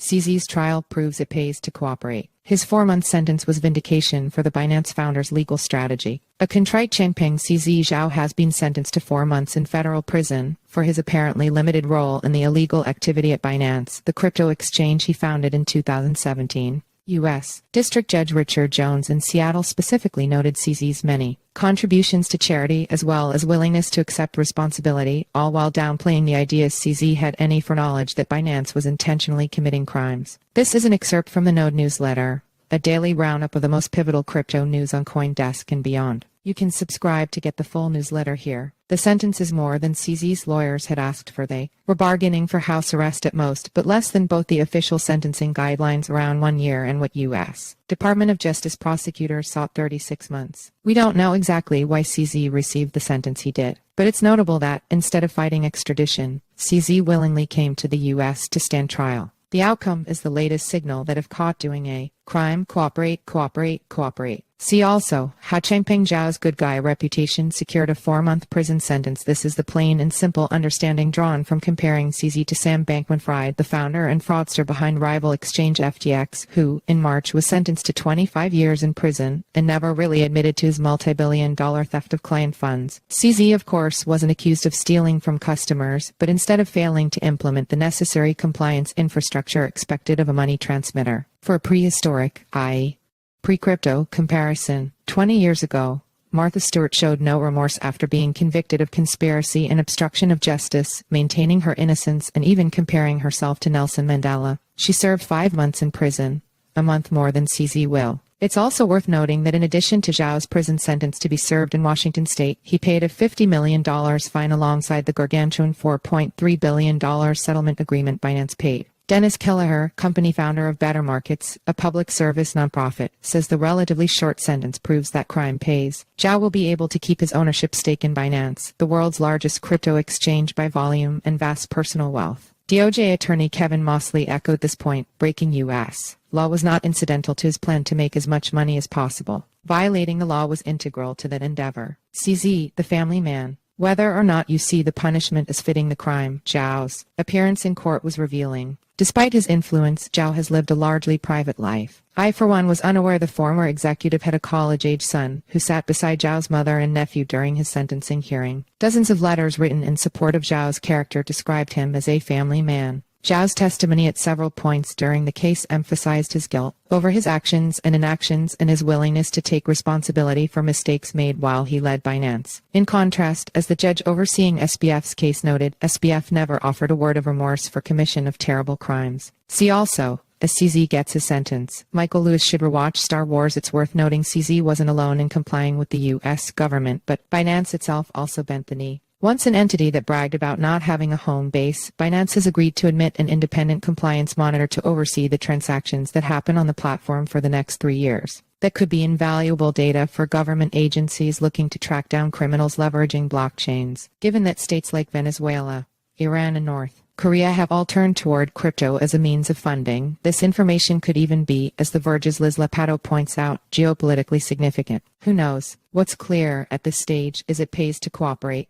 CZ's trial proves it pays to cooperate. His 4-month sentence was vindication for the Binance founder's legal strategy. A contrite Changpeng CZ Zhao has been sentenced to 4 months in federal prison for his apparently limited role in the illegal activity at Binance, the crypto exchange he founded in 2017. U.S. District Judge Richard Jones in Seattle specifically noted CZ's many contributions to charity as well as willingness to accept responsibility, all while downplaying the idea CZ had any foreknowledge that Binance was intentionally committing crimes. This is an excerpt from the Node newsletter, a daily roundup of the most pivotal crypto news on CoinDesk and beyond. You can subscribe to get the full newsletter here. The sentence is more than CZ's lawyers had asked for. They were bargaining for house arrest at most, but less than both the official sentencing guidelines around 1 year and what U.S. Department of Justice prosecutors sought 36 months. We don't know exactly why CZ received the sentence he did, but it's notable that, instead of fighting extradition, CZ willingly came to the U.S. to stand trial. The outcome is the latest signal that if caught doing a crime, cooperate. See also, how Changpeng Zhao's good guy reputation secured a 4-month prison sentence. This is the plain and simple understanding drawn from comparing CZ to Sam Bankman-Fried, the founder and fraudster behind rival exchange FTX, who, in March, was sentenced to 25 years in prison and never really admitted to his multi-billion-dollar theft of client funds. CZ, of course, wasn't accused of stealing from customers, but instead of failing to implement the necessary compliance infrastructure expected of a money transmitter. For a prehistoric, i.e., pre-crypto comparison, 20 years ago, Martha Stewart showed no remorse after being convicted of conspiracy and obstruction of justice, maintaining her innocence and even comparing herself to Nelson Mandela. She served 5 months in prison, a month more than CZ will. It's also worth noting that in addition to Zhao's prison sentence to be served in Washington state, he paid a $50 million fine alongside the gargantuan $4.3 billion settlement agreement Binance paid. Dennis Kelleher, company founder of Better Markets, a public service nonprofit, says the relatively short sentence proves that crime pays. Zhao will be able to keep his ownership stake in Binance, the world's largest crypto exchange by volume and vast personal wealth. DOJ attorney Kevin Mosley echoed this point, breaking U.S. law was not incidental to his plan to make as much money as possible. Violating the law was integral to that endeavor. CZ, the family man. Whether or not you see the punishment as fitting the crime, Zhao's appearance in court was revealing. Despite his influence, Zhao has lived a largely private life. I, for one, was unaware the former executive had a college-age son who sat beside Zhao's mother and nephew during his sentencing hearing. Dozens of letters written in support of Zhao's character described him as a family man. Zhao's testimony at several points during the case emphasized his guilt over his actions and inactions and his willingness to take responsibility for mistakes made while he led Binance. In contrast, as the judge overseeing SBF's case noted, SBF never offered a word of remorse for commission of terrible crimes. See also, as CZ gets his sentence, Michael Lewis should rewatch Star Wars. It's worth noting CZ wasn't alone in complying with the U.S. government, but Binance itself also bent the knee. Once an entity that bragged about not having a home base, Binance has agreed to admit an independent compliance monitor to oversee the transactions that happen on the platform for the next 3 years. That could be invaluable data for government agencies looking to track down criminals leveraging blockchains, given that states like Venezuela, Iran, and North Korea have all turned toward crypto as a means of funding. This information could even be, as The Verge's Liz Lapato points out, geopolitically significant. Who knows? What's clear at this stage is it pays to cooperate.